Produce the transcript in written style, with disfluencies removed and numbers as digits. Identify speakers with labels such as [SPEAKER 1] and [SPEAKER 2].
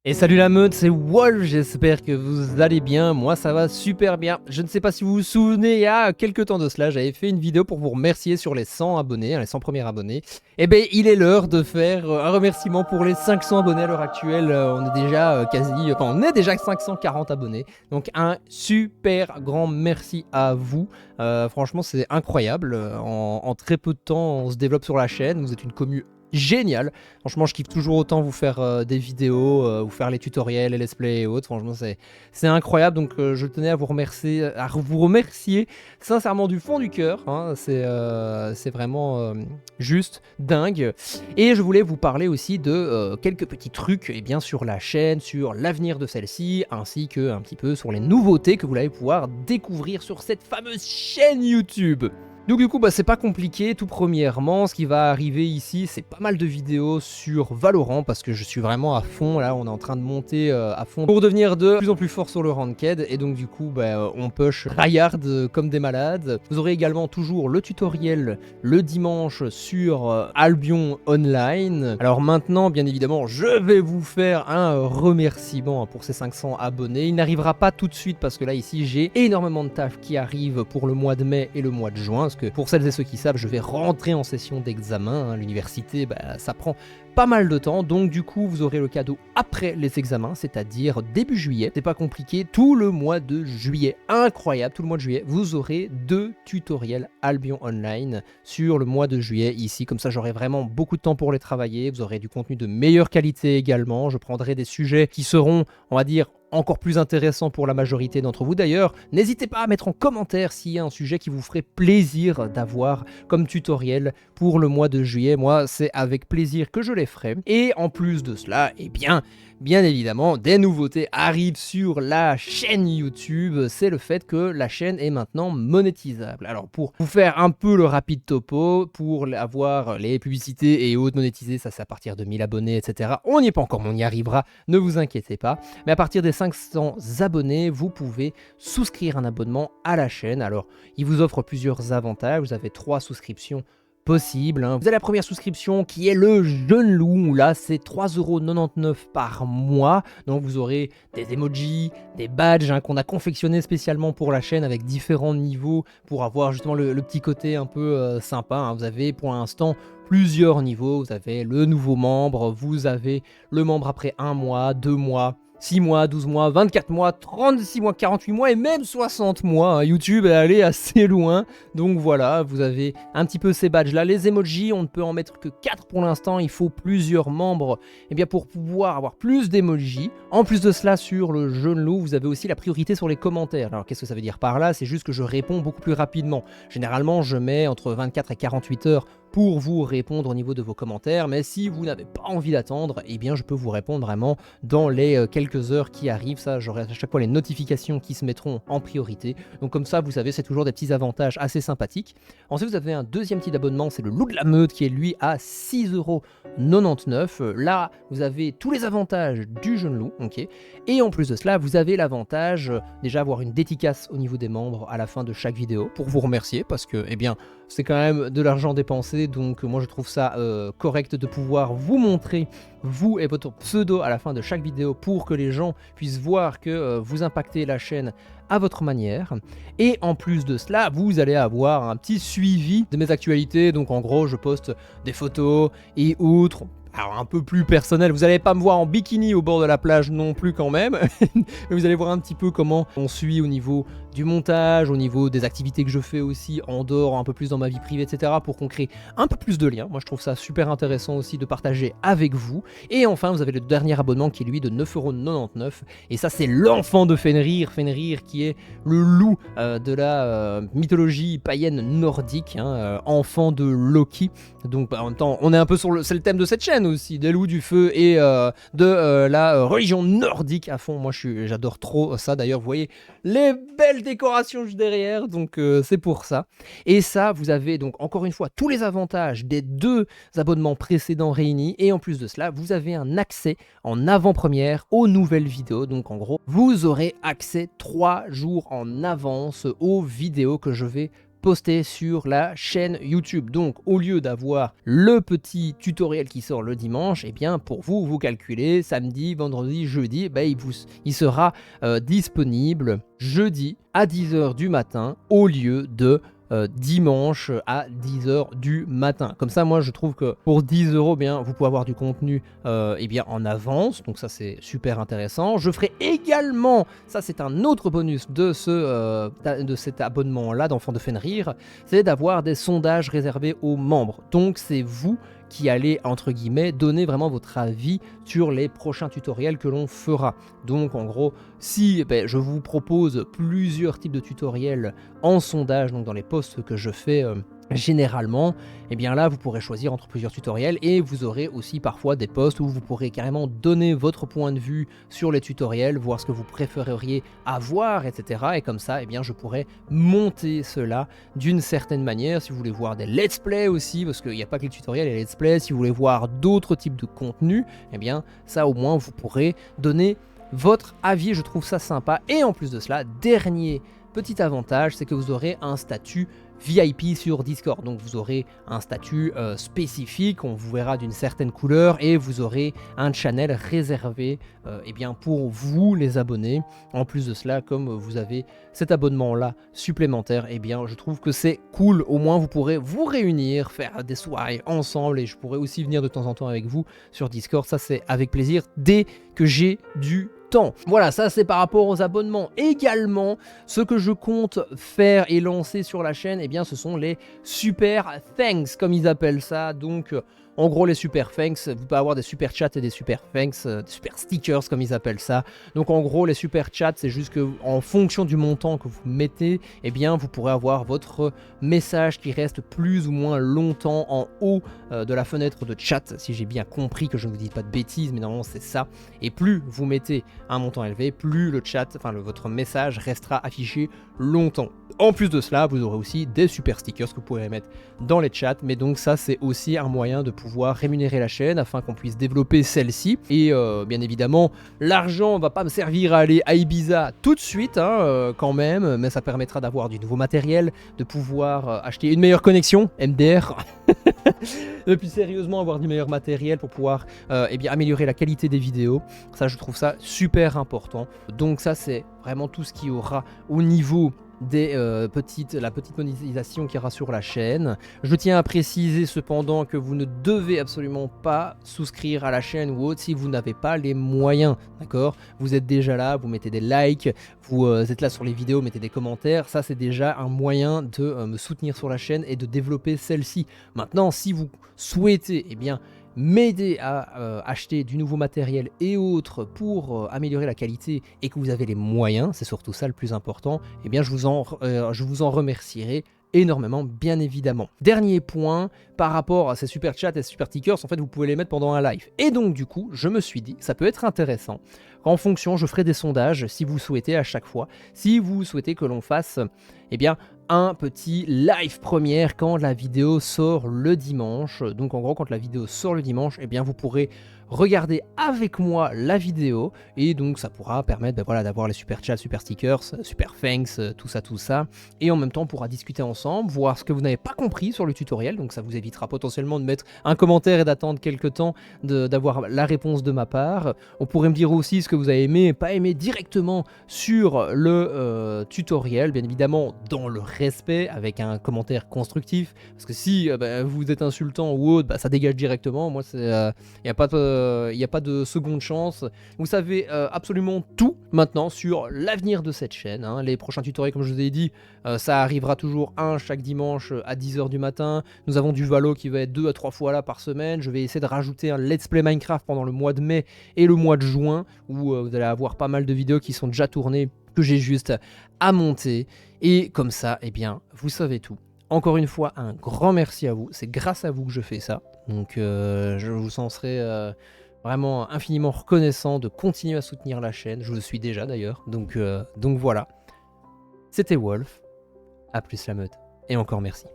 [SPEAKER 1] Et salut la meute, c'est Wolf, j'espère que vous allez bien, moi ça va super bien. Je ne sais pas si vous vous souvenez, il y a quelques temps de cela, j'avais fait une vidéo pour vous remercier sur les 100 abonnés, les 100 premiers abonnés. Et ben il est l'heure de faire un remerciement pour les 500 abonnés à l'heure actuelle, on est déjà on est déjà 540 abonnés. Donc un super grand merci à vous, franchement c'est incroyable, en très peu de temps on se développe sur la chaîne, vous êtes une commu génial. Franchement, je kiffe toujours autant vous faire des vidéos, vous faire les tutoriels, les let's play et autres. Franchement, c'est incroyable. Donc, je tenais à vous remercier sincèrement du fond du cœur. Hein. C'est vraiment juste dingue. Et je voulais vous parler aussi de quelques petits trucs sur la chaîne, sur l'avenir de celle-ci, ainsi que un petit peu sur les nouveautés que vous allez pouvoir découvrir sur cette fameuse chaîne YouTube. Donc du coup, c'est pas compliqué. Tout premièrement, ce qui va arriver ici, c'est pas mal de vidéos sur Valorant parce que je suis vraiment à fond. Là, on est en train de monter à fond pour devenir de plus en plus fort sur le ranked. Et donc du coup, on push tryhard comme des malades. Vous aurez également toujours le tutoriel le dimanche sur Albion Online. Alors maintenant, bien évidemment, je vais vous faire un remerciement pour ces 500 abonnés. Il n'arrivera pas tout de suite parce que là, ici, j'ai énormément de taf qui arrive pour le mois de mai et le mois de juin. Parce que pour celles et ceux qui savent, je vais rentrer en session d'examen. L'université, ça prend pas mal de temps, donc du coup vous aurez le cadeau après les examens, c'est-à-dire début juillet. C'est pas compliqué, tout le mois de juillet, incroyable, tout le mois de juillet, vous aurez 2 tutoriels Albion Online sur le mois de juillet ici, comme ça j'aurai vraiment beaucoup de temps pour les travailler, vous aurez du contenu de meilleure qualité également, je prendrai des sujets qui seront, on va dire, encore plus intéressant pour la majorité d'entre vous. D'ailleurs, n'hésitez pas à mettre en commentaire s'il y a un sujet qui vous ferait plaisir d'avoir comme tutoriel pour le mois de juillet. Moi, c'est avec plaisir que je les ferai. Et en plus de cela, bien évidemment, des nouveautés arrivent sur la chaîne YouTube. C'est le fait que la chaîne est maintenant monétisable. Alors, pour vous faire un peu le rapide topo, pour avoir les publicités et autres monétisées, ça c'est à partir de 1000 abonnés, etc. On n'y est pas encore, mais on y arrivera, ne vous inquiétez pas. Mais à partir des 500 abonnés, vous pouvez souscrire un abonnement à la chaîne. Alors, il vous offre plusieurs avantages. Vous avez 3 souscriptions possibles. Vous avez la première souscription qui est le Jeune Loup, où là c'est 3,99 € par mois. Donc vous aurez des emojis, des badges qu'on a confectionnés spécialement pour la chaîne avec différents niveaux pour avoir justement le petit côté un peu sympa. Vous avez pour l'instant plusieurs niveaux. Vous avez le nouveau membre, vous avez le membre après 1 mois, 2 mois, 6 mois, 12 mois, 24 mois, 36 mois, 48 mois et même 60 mois. YouTube est allé assez loin. Donc voilà, vous avez un petit peu ces badges là. Les emojis, on ne peut en mettre que 4 pour l'instant. Il faut plusieurs membres pour pouvoir avoir plus d'emojis. En plus de cela, sur le Jeune Loup, vous avez aussi la priorité sur les commentaires. Alors qu'est-ce que ça veut dire par là? C'est juste que je réponds beaucoup plus rapidement. Généralement, je mets entre 24 et 48 heures pour vous répondre au niveau de vos commentaires, mais si vous n'avez pas envie d'attendre, je peux vous répondre vraiment dans les quelques heures qui arrivent. Ça, j'aurai à chaque fois les notifications qui se mettront en priorité. Donc comme ça, vous savez, c'est toujours des petits avantages assez sympathiques. Ensuite, vous avez un deuxième type d'abonnement, c'est le Loup de la Meute, qui est lui à 6,99 €. Là, vous avez tous les avantages du Jeune Loup, ok. Et en plus de cela, vous avez l'avantage déjà avoir une dédicace au niveau des membres à la fin de chaque vidéo pour vous remercier, parce que, c'est quand même de l'argent dépensé, donc moi je trouve ça correct de pouvoir vous montrer, vous et votre pseudo à la fin de chaque vidéo pour que les gens puissent voir que vous impactez la chaîne à votre manière. Et en plus de cela, vous allez avoir un petit suivi de mes actualités, donc en gros je poste des photos et autres. Alors un peu plus personnel, vous n'allez pas me voir en bikini au bord de la plage non plus quand même, mais vous allez voir un petit peu comment on suit au niveau du montage, au niveau des activités que je fais aussi en dehors, un peu plus dans ma vie privée, etc. pour qu'on crée un peu plus de liens. Moi je trouve ça super intéressant aussi de partager avec vous. Et enfin vous avez le dernier abonnement qui est lui de 9,99 €, et ça c'est l'enfant de Fenrir, Fenrir qui est le loup de la mythologie païenne nordique, enfant de Loki. Donc en même temps on est un peu sur c'est le thème de cette chaîne aussi, des loups du feu et de la religion nordique à fond. Moi j'adore trop ça. D'ailleurs vous voyez les belles décorations juste derrière, donc c'est pour ça. Et ça, vous avez donc encore une fois tous les avantages des 2 abonnements précédents réunis, et en plus de cela vous avez un accès en avant-première aux nouvelles vidéos. Donc en gros vous aurez accès 3 jours en avance aux vidéos que je vais postés sur la chaîne YouTube. Donc au lieu d'avoir le petit tutoriel qui sort le dimanche, eh bien pour vous, vous calculez samedi, vendredi, jeudi, il sera disponible jeudi à 10h du matin au lieu de dimanche à 10h du matin. Comme ça, moi, je trouve que pour 10 euros, bien, vous pouvez avoir du contenu bien, en avance. Donc ça, c'est super intéressant. Je ferai également, ça c'est un autre bonus de cet abonnement-là d'Enfants de Fenrir, c'est d'avoir des sondages réservés aux membres. Donc c'est vous qui allez, entre guillemets, donner vraiment votre avis sur les prochains tutoriels que l'on fera. Donc en gros, si je vous propose plusieurs types de tutoriels en sondage, donc dans les posts que je fais généralement, et bien là vous pourrez choisir entre plusieurs tutoriels et vous aurez aussi parfois des posts où vous pourrez carrément donner votre point de vue sur les tutoriels, voir ce que vous préféreriez avoir, etc. Et comme ça, je pourrais monter cela d'une certaine manière. Si vous voulez voir des let's play aussi, parce qu'il n'y a pas que les tutoriels et les let's play, si vous voulez voir d'autres types de contenus, et bien ça au moins vous pourrez donner votre avis. Je trouve ça sympa. Et en plus de cela, dernier petit avantage, c'est que vous aurez un statut VIP sur Discord. Donc vous aurez un statut spécifique, on vous verra d'une certaine couleur et vous aurez un channel réservé pour vous les abonnés. En plus de cela, comme vous avez cet abonnement là supplémentaire, je trouve que c'est cool. Au moins vous pourrez vous réunir, faire des soirées ensemble et je pourrai aussi venir de temps en temps avec vous sur Discord. Ça c'est avec plaisir dès que j'ai du temps. Voilà, ça c'est par rapport aux abonnements. Également, ce que je compte faire et lancer sur la chaîne, ce sont les super thanks, comme ils appellent ça. Donc, en gros, les super thanks, vous pouvez avoir des super chats et des super thanks, des super stickers, comme ils appellent ça. Donc, en gros, les super chats, c'est juste que en fonction du montant que vous mettez, vous pourrez avoir votre message qui reste plus ou moins longtemps en haut de la fenêtre de chat, si j'ai bien compris, que je ne vous dis pas de bêtises, mais normalement c'est ça. Et plus vous mettez un montant élevé, plus le chat, votre message restera affiché longtemps. En plus de cela, vous aurez aussi des super stickers que vous pourrez mettre dans les chats, mais donc ça c'est aussi un moyen de pouvoir rémunérer la chaîne afin qu'on puisse développer celle-ci. Et bien évidemment, l'argent va pas me servir à aller à Ibiza tout de suite, quand même, mais ça permettra d'avoir du nouveau matériel, de pouvoir acheter une meilleure connexion, MDR, et puis sérieusement avoir du meilleur matériel pour pouvoir améliorer la qualité des vidéos. Ça, je trouve ça super important. Donc ça, c'est vraiment tout ce qu'il y aura au niveau des la petite monétisation qu'il y aura sur la chaîne. Je tiens à préciser cependant que vous ne devez absolument pas souscrire à la chaîne ou autre si vous n'avez pas les moyens, d'accord? Vous êtes déjà là, vous mettez des likes, vous êtes là sur les vidéos, mettez des commentaires, ça c'est déjà un moyen de me soutenir sur la chaîne et de développer celle-ci. Maintenant, si vous souhaitez m'aider à acheter du nouveau matériel et autres pour améliorer la qualité et que vous avez les moyens, c'est surtout ça le plus important, je vous en remercierai énormément, bien évidemment. Dernier point, par rapport à ces super chats et ces super stickers, en fait vous pouvez les mettre pendant un live. Et donc du coup, je me suis dit, ça peut être intéressant. En fonction, je ferai des sondages si vous souhaitez à chaque fois. Si vous souhaitez que l'on fasse un petit live première quand la vidéo sort le dimanche. Donc en gros, quand la vidéo sort le dimanche, vous pourrez regarder avec moi la vidéo et donc ça pourra permettre d'avoir les super chats, super stickers, super thanks, tout ça. Et en même temps, on pourra discuter ensemble, voir ce que vous n'avez pas compris sur le tutoriel. Donc ça vous évitera potentiellement de mettre un commentaire et d'attendre quelques temps d'avoir la réponse de ma part. On pourrait me dire aussi ce que vous avez aimé et pas aimé directement sur le tutoriel, bien évidemment dans le respect, avec un commentaire constructif, parce que si vous êtes insultant ou autre, ça dégage directement. Moi, il n'y a pas de seconde chance. Vous savez absolument tout maintenant sur l'avenir de cette chaîne, les prochains tutoriels, comme je vous ai dit, ça arrivera toujours chaque dimanche à 10h du matin. Nous avons du Valo qui va être 2 à 3 fois là par semaine. Je vais essayer de rajouter un Let's Play Minecraft pendant le mois de mai et le mois de juin, où vous allez avoir pas mal de vidéos qui sont déjà tournées, que j'ai juste à monter. Et comme ça, vous savez tout. Encore une fois, un grand merci à vous. C'est grâce à vous que je fais ça. Donc je vous en serai vraiment infiniment reconnaissant de continuer à soutenir la chaîne. Je le suis déjà d'ailleurs. Donc voilà. C'était Wolf. À plus la meute. Et encore merci.